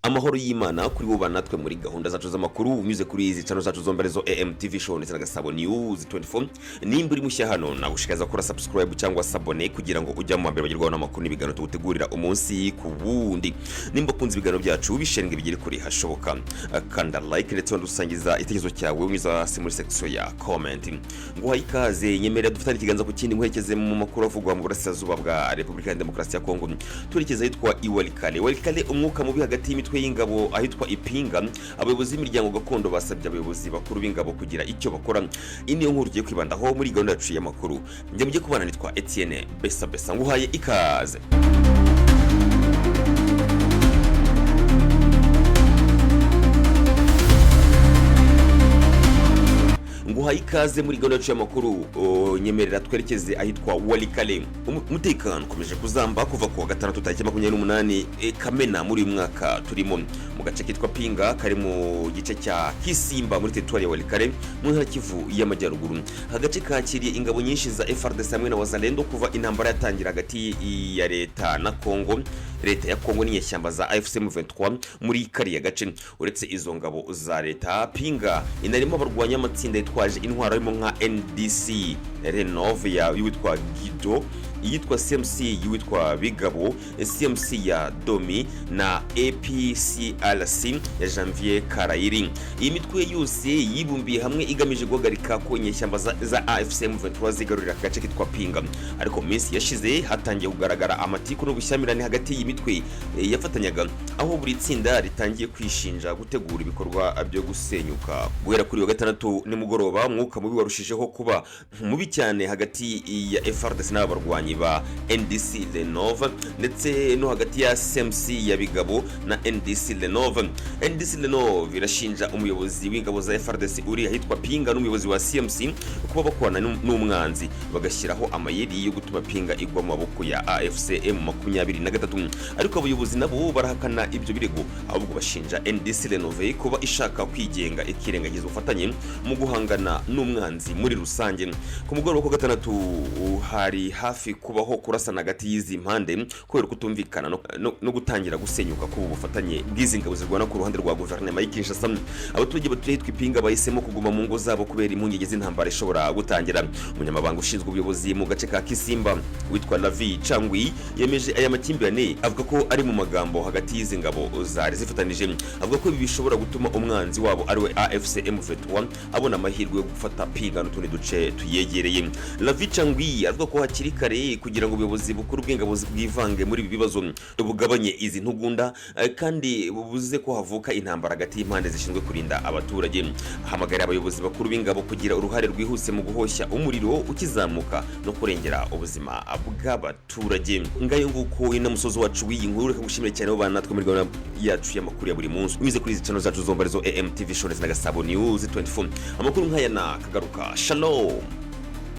amahoro y'Imana kuri bo banatwe muri gahunda zacu z'amakuru unyuze kuri izi channel zacu zomberezo AMTV show ndetse na Gasabo News 24 nimba uri mushya hano nagushikaza kora subscribe cyangwa sabone kugira ngo ujya mu mbere bagirwaho n'amakuru n'ibigano tugutegurira umunsi ku wundi nimba kunze ibigano byacu bishenga bigire kuri hashoboka kanda like ndetse wandusangiza itekerezo cyawe unyuza hasi muri section ya comment ngo hayikaze nyemerera dufatane ikiganza ku kindi nkwerekeze mu makuru avugwa mu burasirazuba bwa Repubulika ya Demokarasi ya Kongo turekeza hitwa Walikale umwuka mubi hagati y'imitwe y'ingabo ahitwa Ipinga abayobozi b'imiryango gakondo basabye abayobozi bakuru b'ingabo kugira icyo bakora iniyo nkuru giye kwibandaho muri gahunda yacu y'amakuru njye mujye kubana nitwa Etienne Besa nguhaye ikaze ikaze muri gahunda yacu y'amakuru nyemerera twerekeze ahitwa Walikale umutekano ukomeje kuzamba kuva ku wa gatandatu tariki 28 Kamena muri uyu mwaka turimo mu gace kitwa Pinga kari mu gice cya Kisimba muri teritwari ya Walikale mu ntara Kivu y'Amajyaruguru agace kakiriye ingabo nyinshi za FARDC hamwe na Wazalendo kuva intambara yatangira hagati ya leta na Kongo leta ya Kongo n'inyeshyamba za AFC M23 muri kariya gace uretse izo ngabo za leta Pinga inarimo abarwanya amatsinda yitwaje intwaro arimo nka NDC Renove ya witwa Gido yitwa CMC yitwa Bigabo CMC ya Domi na APCLC ya Janvier Karayiri iyi mitwe yose yibumbiye hamwe igamije guhagarika ko inyeshyamba za AFC M23 zigarurira agace kitwa Pinga ariko minsi yashize hatangiye kugaragara amatiku n'ubushyamirane hagati y'imitwe yafatanyaga aho buri tsinda ritangiye kwishinja gutegura ibikorwa byo gusenyuka guhera kuri wa gatandatu nimugoroba mwuka mubi warushijeho kuba mubi cyane hagati ya FARDC n'abarwanyi ba NDC Renove ndetse no hagati ya CMC ya Bigabo na NDC Renove irashinja umuyobozi w'ingabo za FARDC uri ahitwa Pinga n'umuyobozi wa CMC kuba bakwana n'umwanzi bagashyiraho amayeri yo gutuma Pinga igwa mu maboko ya AFC M23 ariko abayobozi nabo barahakana ibyo birego ahubwo bashinja NDC Renove kuba ishaka kwigenga ikirengagiza ubufatanye mu guhangana n'umwanzi muri rusange ku mugoroba wa gatandatu hari hafi kubaho kurasana hagati y'izi mpande kubera kutumvikana no gutangira gusenyuka ku bufatanye bw'izi ngabo zirwana ku ruhande rwa guverinoma y'Kinshasa abaturage batuye Ipinga bahisemo kuguma mu ngo zabo kubera impungenge z'intambara ishobora gutangira umunyamabanga ushinzwe ubuyobozi mu gace ka Kisimba witwa Lavi Changwi yemeje aya makimbirane avuga ko ari mu magambo hagati y'izi ngabo zari zifatanije avuga ko ibi bishobora gutuma umwanzi wabo ari we AFC M23 abona amahirwe yo gufata Pinga n'utundi duce tuyegereye Lavi Changwi avuga ko hakiri kare kugira ngo ubuyobozi bukuru bw'ingabo bwivange muri ibi bibazo bugabanye izi ntugunda kandi bubuze ko havuka intambara hagati y'impande zishinzwe kurinda abaturage ahamagara abayobozi bakuru b'ingabo kugira uruhare rwihuse mu guhoshya umuriro ukizamuka no kurengera ubuzima bw'abaturage ngayo nguko ina musozo wacu w'iyi nkuru reka gushimira cyane abo banatwe muri gahunda yacu y'amakuru ya buri munsi unyuze kuri izi channel zacu zomberezo AMTV show na Gasabo News 24 amakuru nk'aya na kagaruka shalom.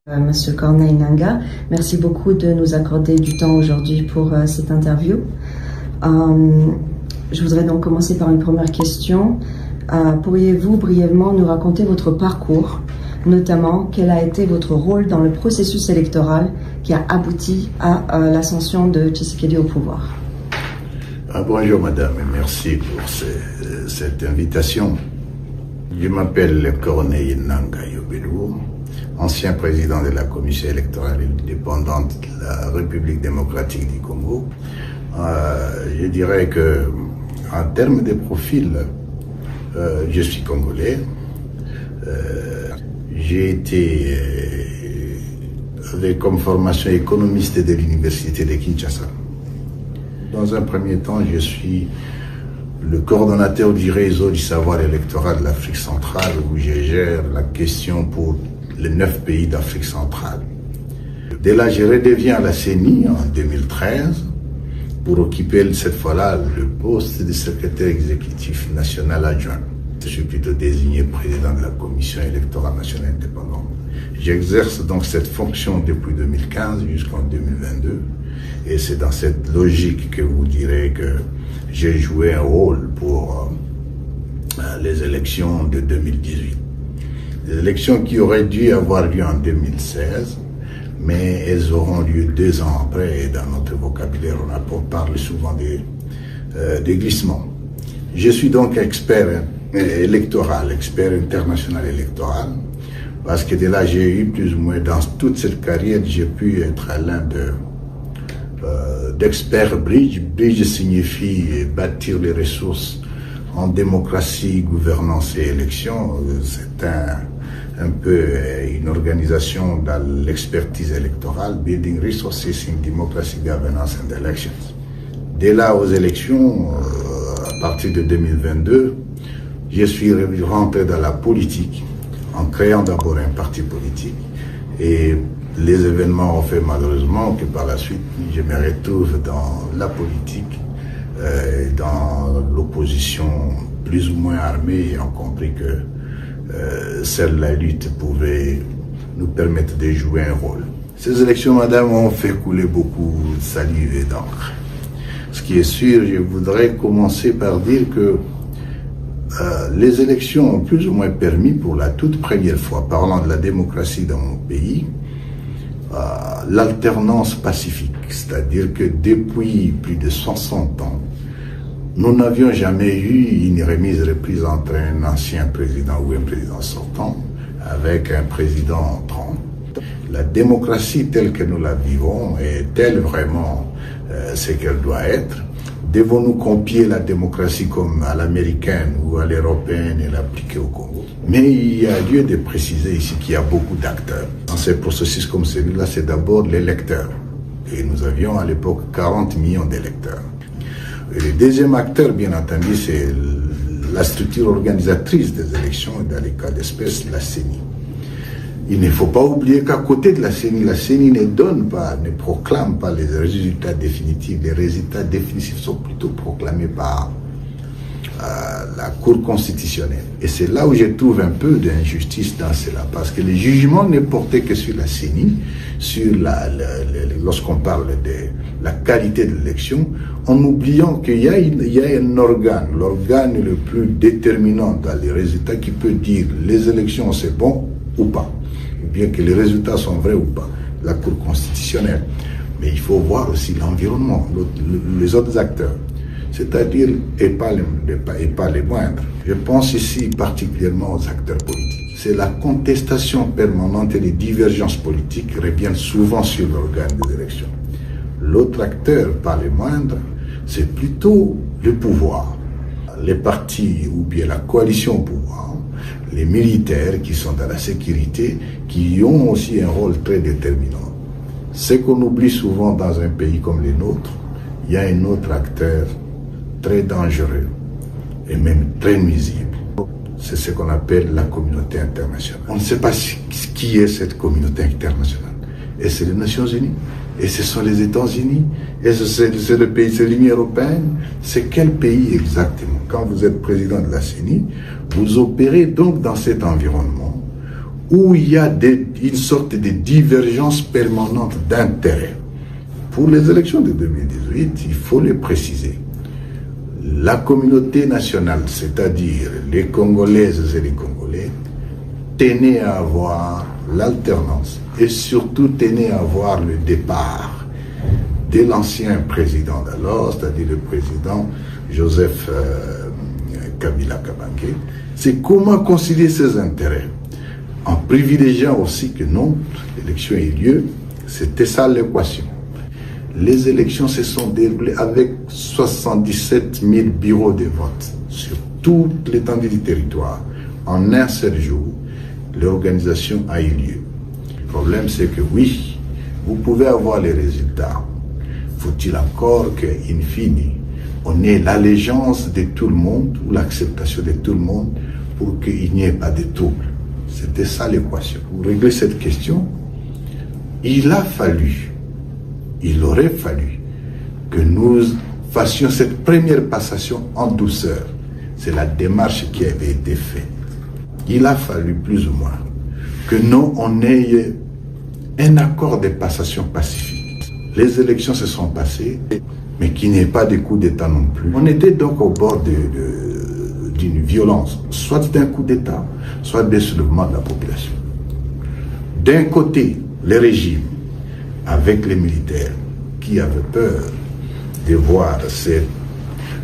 Monsieur Corneille Nangaa, merci beaucoup de nous accorder du temps aujourd'hui pour cette interview. Je voudrais donc commencer par une première question. Pourriez-vous brièvement nous raconter votre parcours, notamment quel a été votre rôle dans le processus électoral qui a abouti à l'ascension de Tshisekedi au pouvoir? Bonjour madame et merci pour cette invitation. Je m'appelle Corneille Nangaa Yobelou, ancien président de la commission électorale indépendante de la République démocratique du Congo. Je dirais que, en termes de profil, je suis congolais. J'ai été comme formation économiste de l'université de Kinshasa. Dans un premier temps, je suis le coordonnateur du réseau du savoir électoral de l'Afrique centrale où je gère la question pour les 9 pays d'Afrique centrale. Dès là, je redeviens à la CENI en 2013 pour occuper cette fois-là le poste de secrétaire exécutif national adjoint. Je suis plutôt désigné président de la commission électorale nationale indépendante. J'exerce donc cette fonction depuis 2015 jusqu'en 2022 et c'est dans cette logique que vous direz que j'ai joué un rôle pour les élections de 2018. Des élections qui auraient dû avoir lieu en 2016, mais elles auront lieu 2 ans après, et dans notre vocabulaire, on parle souvent des glissements. Je suis donc expert électoral, expert international électoral, parce que de là j'ai eu plus ou moins dans toute cette carrière, j'ai pu être l'un d'experts bridge. Bridge signifie bâtir les ressources en démocratie, gouvernance et élection. C'est un peu une organisation dans l'expertise électorale, Building Resources in Democracy, Governance and Elections. Dès là aux élections, à partir de 2022, je suis rentré dans la politique en créant d'abord un parti politique, et les événements ont fait malheureusement que par la suite je me retrouve dans la politique, dans l'opposition plus ou moins armée, ayant compris que seule la lutte pouvait nous permettre de jouer un rôle. Ces élections, madame, ont fait couler beaucoup de salive et d'encre. Ce qui est sûr, je voudrais commencer par dire que les élections ont plus ou moins permis pour la toute première fois, parlant de la démocratie dans mon pays, l'alternance pacifique. C'est-à-dire que depuis plus de 60 ans, nous n'avions jamais eu une remise-reprise entre un ancien président ou un président sortant avec un président entrant. La démocratie telle que nous la vivons est-elle vraiment ce qu'elle doit être? Devons-nous copier la démocratie comme à l'américaine ou à l'européenne et l'appliquer au Congo? Mais il y a lieu de préciser ici qu'il y a beaucoup d'acteurs. Dans ces processus comme celui-là, c'est d'abord l'électeur. Et nous avions à l'époque 40 millions d'électeurs. Et le deuxième acteur, bien entendu, c'est la structure organisatrice des élections, et dans les cas d'espèce, la CENI. Il ne faut pas oublier qu'à côté de la CENI ne donne pas, ne proclame pas les résultats définitifs. Les résultats définitifs sont plutôt proclamés par la Cour constitutionnelle. Et c'est là où je trouve un peu d'injustice dans cela, parce que les jugements ne portaient que sur la CENI, sur lorsqu'on parle de la qualité de l'élection, en oubliant qu'il y a un organe, l'organe le plus déterminant dans les résultats, qui peut dire les élections c'est bon ou pas, ou bien que les résultats sont vrais ou pas, la Cour constitutionnelle. Mais il faut voir aussi l'environnement, les autres acteurs, c'est-à-dire et pas les moindres. Je pense ici particulièrement aux acteurs politiques. C'est la contestation permanente et les divergences politiques qui reviennent souvent sur l'organe des élections. L'autre acteur, pas les moindres, c'est plutôt le pouvoir. Les partis ou bien la coalition au pouvoir, les militaires qui sont dans la sécurité, qui ont aussi un rôle très déterminant. Ce qu'on oublie souvent dans un pays comme le nôtre, il y a un autre acteur très dangereux et même très nuisible. C'est ce qu'on appelle la communauté internationale. On ne sait pas qui est cette communauté internationale. Et c'est les Nations Unies, et ce sont les États-Unis, et c'est le pays, c'est l'Union européenne. C'est quel pays exactement? Quand vous êtes président de la CENI, vous opérez donc dans cet environnement où il y a une sorte de divergence permanente d'intérêts. Pour les élections de 2018, il faut le préciser. La communauté nationale, c'est-à-dire les Congolaises et les Congolais, tenait à avoir l'alternance et surtout tenait à avoir le départ de l'ancien président d'alors, c'est-à-dire le président Joseph Kabila Kabange. C'est comment concilier ses intérêts en privilégiant aussi que non, l'élection ait lieu. C'était ça l'équation. Les élections se sont déroulées avec 77 000 bureaux de vote sur toute l'étendue du territoire. En un seul jour, l'organisation a eu lieu. Le problème, c'est que oui, vous pouvez avoir les résultats. Faut-il encore qu'in fine, on ait l'allégeance de tout le monde ou l'acceptation de tout le monde pour qu'il n'y ait pas de trouble. C'était ça l'équation. Pour régler cette question, il aurait fallu que nous fassions cette première passation en douceur. C'est la démarche qui avait été faite. Il a fallu plus ou moins que nous, on ait un accord de passation pacifique. Les élections se sont passées, mais qu'il n'y ait pas de coup d'État non plus. On était donc au bord d'une violence, soit d'un coup d'État, soit d'un soulèvement de la population. D'un côté, le régime, avec les militaires, qui avaient peur de voir cette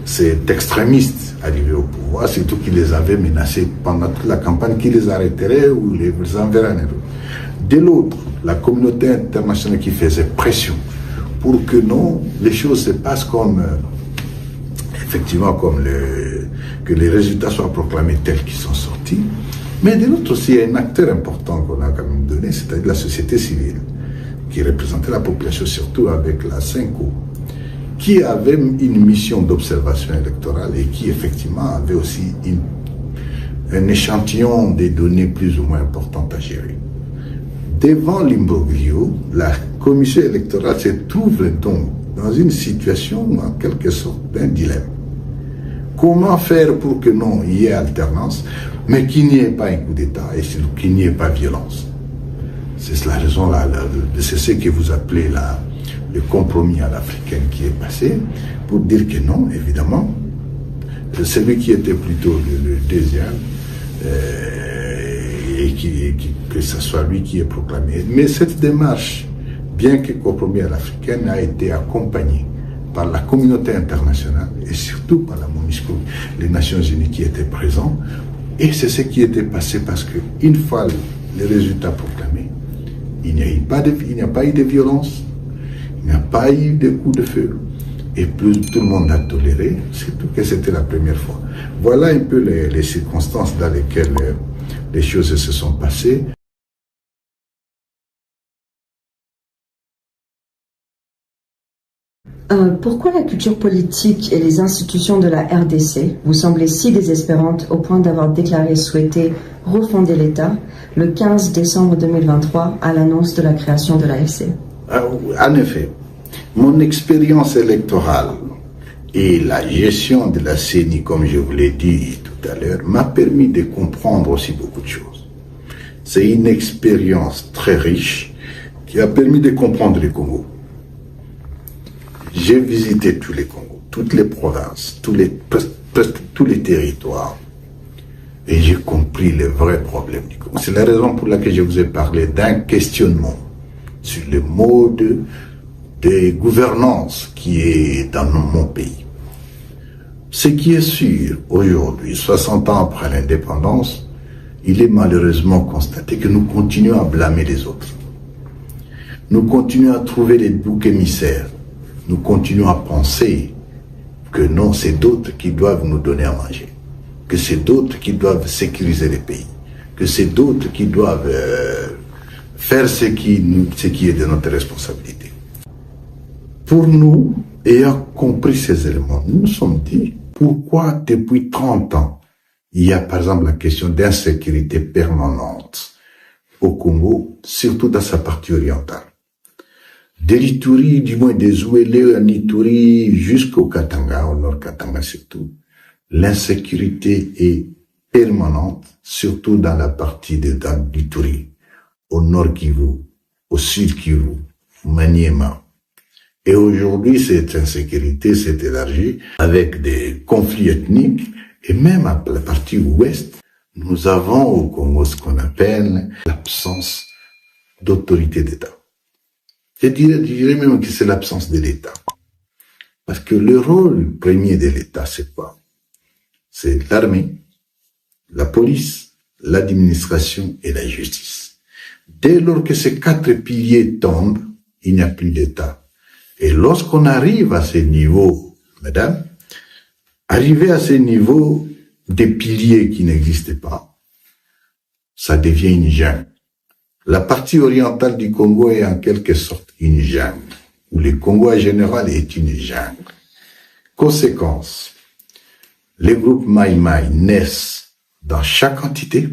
cet extrémiste arrivé au pouvoir, surtout qu'il les avait menacés pendant toute la campagne, qu'il les arrêterait ou les enverrait en Europe. De l'autre, la communauté internationale qui faisait pression pour que non, les choses se passent comme, effectivement, que les résultats soient proclamés tels qu'ils sont sortis. Mais de l'autre aussi, il y a un acteur important qu'on a quand même donné, c'est-à-dire la société civile, qui représentait la population, surtout avec la CENCO, qui avait une mission d'observation électorale et qui effectivement avait aussi un échantillon des données plus ou moins importantes à gérer. Devant l'imbroglio, la commission électorale se trouve donc dans une situation, en quelque sorte, d'un dilemme. Comment faire pour que non, il y ait alternance, mais qu'il n'y ait pas un coup d'État et qu'il n'y ait pas violence? C'est la raison, c'est ce que vous appelez le compromis à l'africaine qui est passé, pour dire que non, évidemment, celui qui était plutôt le deuxième, et que ce soit lui qui est proclamé. Mais cette démarche, bien que compromis à l'africaine, a été accompagnée par la communauté internationale et surtout par la MONUSCO, les Nations Unies qui étaient présents. Et c'est ce qui était passé parce qu'une fois les résultats proclamés, il n'y a pas eu de violence, il n'y a pas eu de coups de feu. Et plus tout le monde a toléré, surtout que c'était la première fois. Voilà un peu les circonstances dans lesquelles les choses se sont passées. Pourquoi la culture politique et les institutions de la RDC vous semblaient si désespérantes au point d'avoir déclaré souhaiter refonder l'État le 15 décembre 2023 à l'annonce de la création de l'AFC? En effet, mon expérience électorale et la gestion de la CENI, comme je vous l'ai dit tout à l'heure, m'a permis de comprendre aussi beaucoup de choses. C'est une expérience très riche qui a permis de comprendre le Congo. J'ai visité tous les Congos, toutes les provinces, presque tous les territoires, et j'ai compris les vrais problèmes du Congo. C'est la raison pour laquelle je vous ai parlé d'un questionnement sur le mode de gouvernance qui est dans mon pays. Ce qui est sûr, aujourd'hui, 60 ans après l'indépendance, il est malheureusement constaté que nous continuons à blâmer les autres. Nous continuons à trouver les boucs émissaires. Nous continuons à penser que non, c'est d'autres qui doivent nous donner à manger, que c'est d'autres qui doivent sécuriser les pays, que c'est d'autres qui doivent faire ce qui est de notre responsabilité. Pour nous, ayant compris ces éléments, nous nous sommes dit, pourquoi depuis 30 ans, il y a par exemple la question d'insécurité permanente au Congo, surtout dans sa partie orientale. De l'Ituri, du moins des Ouélé à l'Ituri jusqu'au Katanga, au nord Katanga surtout, l'insécurité est permanente, surtout dans la partie de l'Ituri, au nord Kivu, au sud Kivu, au Maniema. Et aujourd'hui, cette insécurité s'est élargie avec des conflits ethniques et même à la partie ouest, nous avons au Congo ce qu'on appelle l'absence d'autorité d'État. Je dirais même que c'est l'absence de l'État. Parce que le rôle premier de l'État, c'est quoi? C'est l'armée, la police, l'administration et la justice. Dès lors que ces 4 piliers tombent, il n'y a plus d'État. Et lorsqu'on arrive à ces niveaux, mesdames, arriver à ces niveaux des piliers qui n'existaient pas, ça devient une jungle. La partie orientale du Congo est en quelque sorte une jungle, où le Congo en général est une jungle. Conséquence, les groupes Maï-Maï naissent dans chaque entité.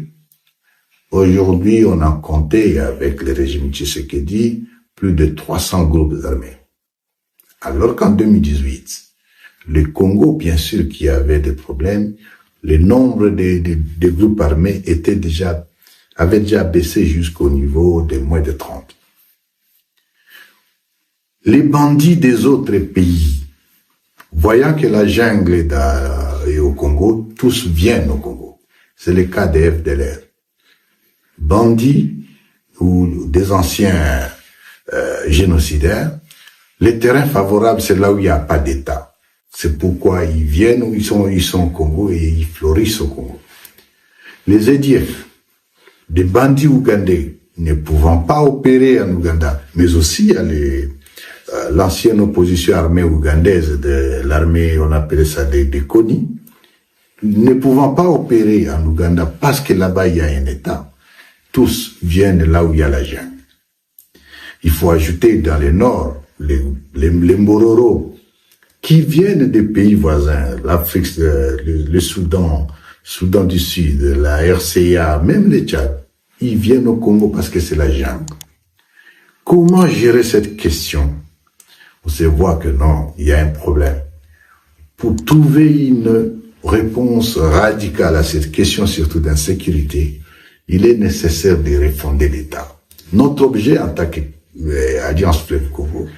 Aujourd'hui, on a compté avec le régime Tshisekedi plus de 300 groupes armés. Alors qu'en 2018, le Congo, bien sûr, qui avait des problèmes, le nombre de groupes armés avait déjà baissé jusqu'au niveau de moins de 30. Les bandits des autres pays, voyant que la jungle est au Congo, tous viennent au Congo. C'est le cas des FDLR. Bandits ou des anciens génocidaires, les terrains favorables, c'est là où il n'y a pas d'État. C'est pourquoi ils viennent où ils sont au Congo et ils fleurissent au Congo. Les EDF, des bandits ougandais, ne pouvant pas opérer en Ouganda, mais aussi à l'ancienne opposition armée ougandaise de l'armée, on appelait ça des CONI, ne pouvant pas opérer en Ouganda parce que là-bas il y a un État, tous viennent là où il y a la jungle. Il faut ajouter dans le nord les Mbororo qui viennent des pays voisins, l'Afrique, le Soudan du Sud, la RCA, même les Tchad. Ils viennent au Congo parce que c'est la jungle. Comment gérer cette question? Vous se voit que non, il y a un problème. Pour trouver une réponse radicale à cette question, surtout d'insécurité, il est nécessaire de refonder l'État. Notre objet en tant qu'Alliance Fleuve Congo,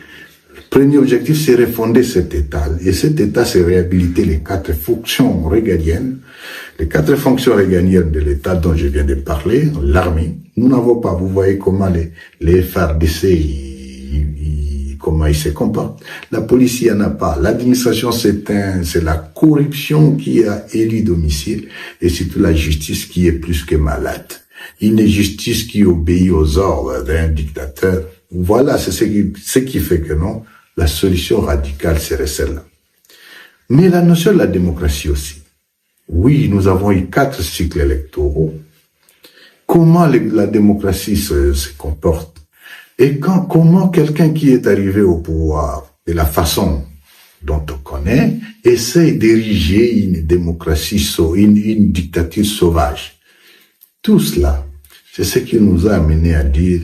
le premier objectif, c'est refonder cet État. Et cet État, c'est réhabiliter les 4 fonctions régaliennes. Les 4 fonctions régaliennes de l'État dont je viens de parler, l'armée, nous n'avons pas, vous voyez comment les FARDC, comment ils se comportent. La police, il n'y en a pas. L'administration, c'est la corruption qui a élu domicile et surtout la justice qui est plus que malade. Une justice qui obéit aux ordres d'un dictateur. Voilà, c'est ce qui fait que non, la solution radicale serait celle-là. Mais la notion de la démocratie aussi. Oui, nous avons eu 4 cycles électoraux. Comment la démocratie se comporte? Et comment quelqu'un qui est arrivé au pouvoir, de la façon dont on connaît, essaie d'ériger une démocratie, une dictature sauvage. Tout cela, c'est ce qui nous a amené à dire,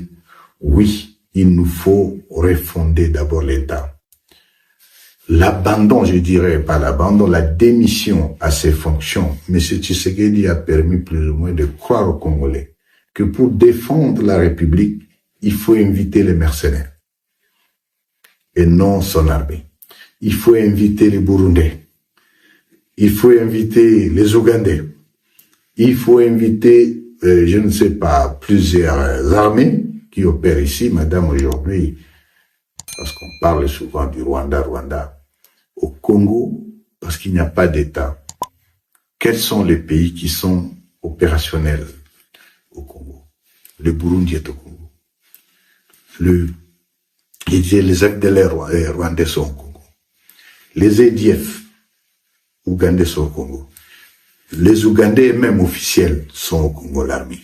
oui, il nous faut refonder d'abord l'État. L'abandon, je dirais, pas l'abandon, la démission à ses fonctions. M. Tshisekedi a permis plus ou moins de croire aux Congolais que pour défendre la République, il faut inviter les mercenaires et non son armée. Il faut inviter les Burundais. Il faut inviter les Ougandais. Il faut inviter, je ne sais pas, plusieurs armées qui opèrent ici, madame, aujourd'hui, parce qu'on parle souvent du Rwanda. Au Congo, parce qu'il n'y a pas d'État, quels sont les pays qui sont opérationnels au Congo? Le Burundi est au Congo. Les FDLR rwandais sont au Congo. Les EDF ougandais sont au Congo. Les Ougandais, même officiels, sont au Congo, l'armée.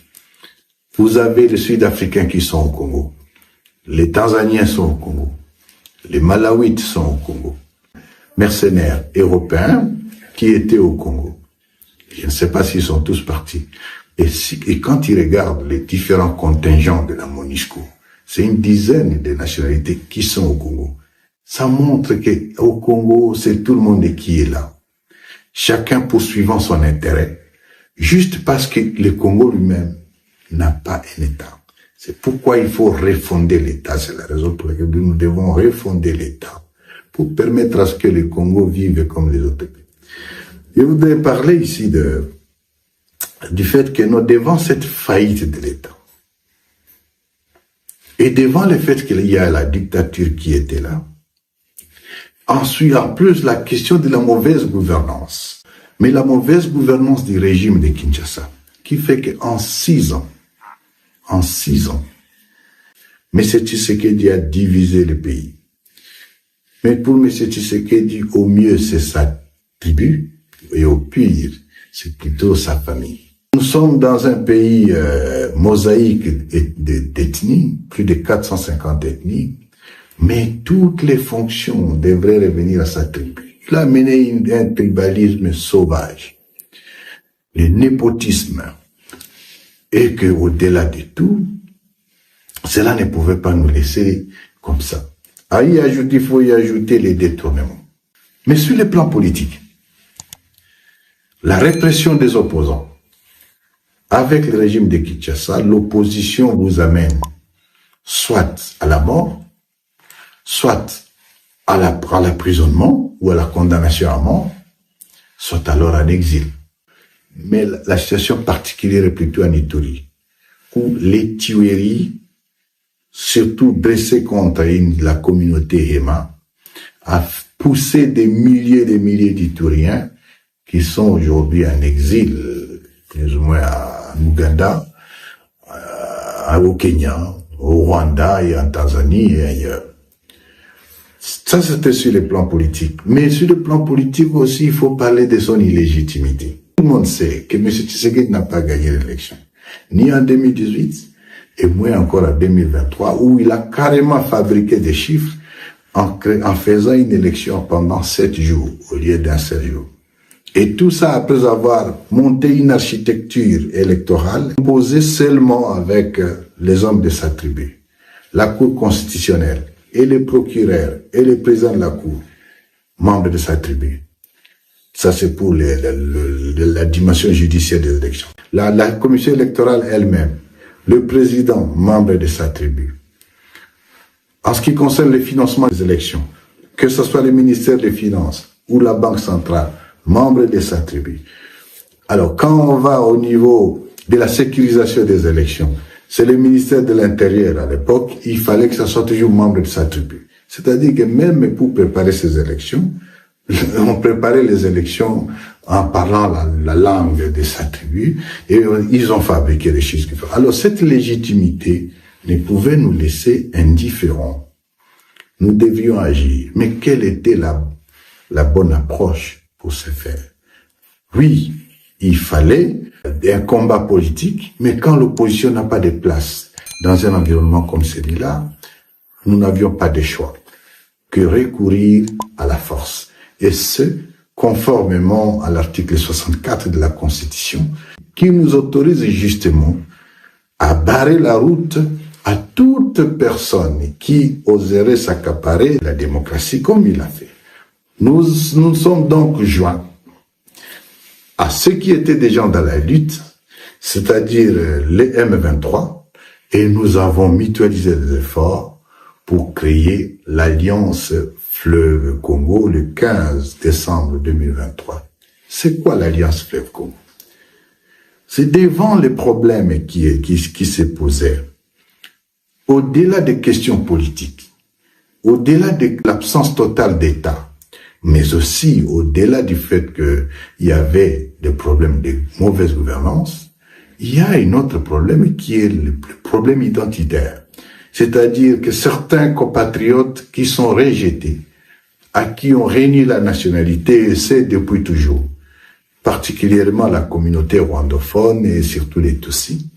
Vous avez les Sud-Africains qui sont au Congo. Les Tanzaniens sont au Congo. Les Malawites sont au Congo. Mercenaires européens qui étaient au Congo. Je ne sais pas s'ils sont tous partis. Et quand ils regardent les différents contingents de la MONUSCO, c'est une dizaine de nationalités qui sont au Congo. Ça montre qu'au Congo, c'est tout le monde qui est là. Chacun poursuivant son intérêt, juste parce que le Congo lui-même n'a pas un État. C'est pourquoi il faut refonder l'État. C'est la raison pour laquelle nous devons refonder l'État pour permettre à ce que le Congo vive comme les autres pays. Je voudrais parler ici du fait que nous, devant cette faillite de l'État, et devant le fait qu'il y a la dictature qui était là, ensuite, en plus, la question de la mauvaise gouvernance. Mais la mauvaise gouvernance du régime de Kinshasa, qui fait qu'en 6 ans, M. Tshisekedi a divisé le pays. Mais pour M. Tshisekedi, au mieux, c'est sa tribu, et au pire, c'est plutôt sa famille. Nous sommes dans un pays mosaïque d'ethnies, plus de 450 ethnies, mais toutes les fonctions devraient revenir à sa tribu. Il a mené un tribalisme sauvage, le népotisme, et que au-delà de tout, cela ne pouvait pas nous laisser comme ça. Il faut y ajouter les détournements. Mais sur le plan politique, la répression des opposants, avec le régime de Kinshasa, l'opposition vous amène soit à la mort, soit à l'emprisonnement ou à la condamnation à mort, soit alors en exil. Mais la situation particulière est plutôt en Ituri, où les tueries, surtout dressées contre la communauté Hema, a poussé des milliers d'Ituriens qui sont aujourd'hui en exil, plus ou moins en Ouganda, au Kenya, au Rwanda et en Tanzanie et ailleurs. Ça, c'était sur le plan politique. Mais sur le plan politique aussi, il faut parler de son illégitimité. Tout le monde sait que M. Tshisekedi n'a pas gagné l'élection, ni en 2018, et moins encore en 2023, où il a carrément fabriqué des chiffres en faisant une élection pendant 7 jours, au lieu d'un seul jour. Et tout ça après avoir monté une architecture électorale posée seulement avec les hommes de sa tribu, la Cour constitutionnelle, et les procureurs, et les présidents de la Cour, membres de sa tribu. Ça, c'est pour la dimension judiciaire des élections. La commission électorale elle-même, le président, membre de sa tribu. En ce qui concerne le financement des élections, que ce soit le ministère des Finances ou la Banque centrale, membre de sa tribu. Alors, quand on va au niveau de la sécurisation des élections, c'est le ministère de l'Intérieur à l'époque, il fallait que ça soit toujours membre de sa tribu. C'est-à-dire que même pour préparer ces élections, on préparait les élections en parlant la langue de sa tribu et ils ont fabriqué des chiffres. Alors cette légitimité ne pouvait nous laisser indifférents. Nous devions agir. Mais quelle était la bonne approche pour ce faire? Oui, il fallait un combat politique, mais quand l'opposition n'a pas de place dans un environnement comme celui-là, nous n'avions pas de choix que recourir à la force. Et ce, conformément à l'article 64 de la Constitution, qui nous autorise justement à barrer la route à toute personne qui oserait s'accaparer la démocratie comme il l'a fait. Nous sommes donc joints à ceux qui étaient déjà dans la lutte, c'est-à-dire les M23, et nous avons mutualisé les efforts pour créer l'Alliance Fleuve Congo le 15 décembre 2023. C'est quoi l'Alliance Fleuve Congo? C'est devant les problèmes qui se posaient, au-delà des questions politiques, au-delà de l'absence totale d'État, mais aussi au-delà du fait qu'il y avait des problèmes de mauvaise gouvernance, il y a un autre problème qui est le problème identitaire. C'est-à-dire que certains compatriotes qui sont rejetés, à qui on renie la nationalité, et c'est depuis toujours, particulièrement la communauté rwandophone et surtout les Tutsis,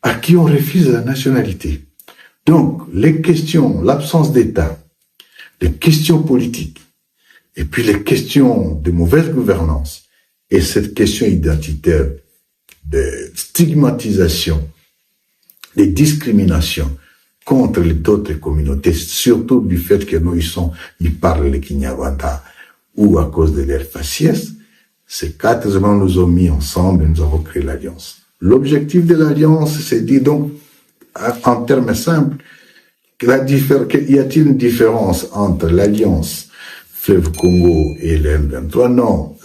à qui on refuse la nationalité. Donc, les questions, l'absence d'État, les questions politiques, et puis les questions de mauvaise gouvernance, et cette question identitaire de stigmatisation, de discrimination contre d'autres communautés, surtout du fait que nous, ils parlent le Kinyarwanda, ou à cause de leur faciès, ces 4 éléments nous ont mis ensemble et nous avons créé l'Alliance. L'objectif de l'Alliance, c'est dit donc, en termes simples, y a-t-il une différence entre l'Alliance Fleuve Congo et le M23? Non,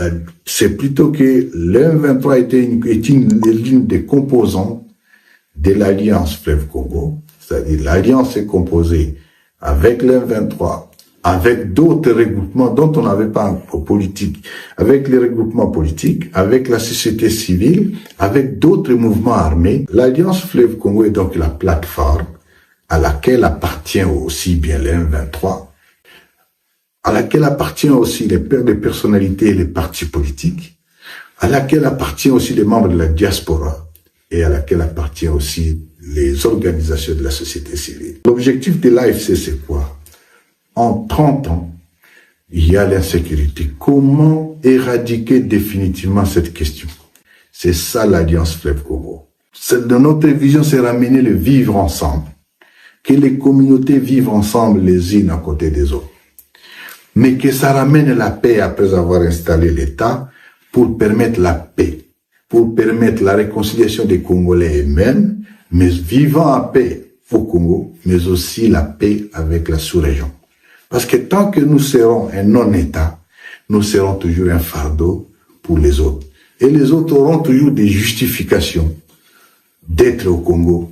c'est plutôt que le M23 est une ligne des composants de l'Alliance Fleuve Congo. C'est-à-dire l'Alliance est composée avec le M23, avec d'autres regroupements dont on n'avait pas en politique, avec les regroupements politiques, avec la société civile, avec d'autres mouvements armés. L'Alliance Fleuve Congo est donc la plateforme à laquelle appartient aussi bien le M23, à laquelle appartient aussi les personnalités et les partis politiques, à laquelle appartient aussi les membres de la diaspora et à laquelle appartient aussi les organisations de la société civile. L'objectif de l'AFC, c'est quoi? En 30 ans, il y a l'insécurité. Comment éradiquer définitivement cette question? C'est ça l'Alliance Fleuve Congo. De notre vision, c'est ramener le vivre ensemble. Que les communautés vivent ensemble les unes à côté des autres. Mais que ça ramène la paix après avoir installé l'État pour permettre la paix, pour permettre la réconciliation des Congolais eux-mêmes, mais vivant en paix au Congo, mais aussi la paix avec la sous-région. Parce que tant que nous serons un non-État, nous serons toujours un fardeau pour les autres. Et les autres auront toujours des justifications d'être au Congo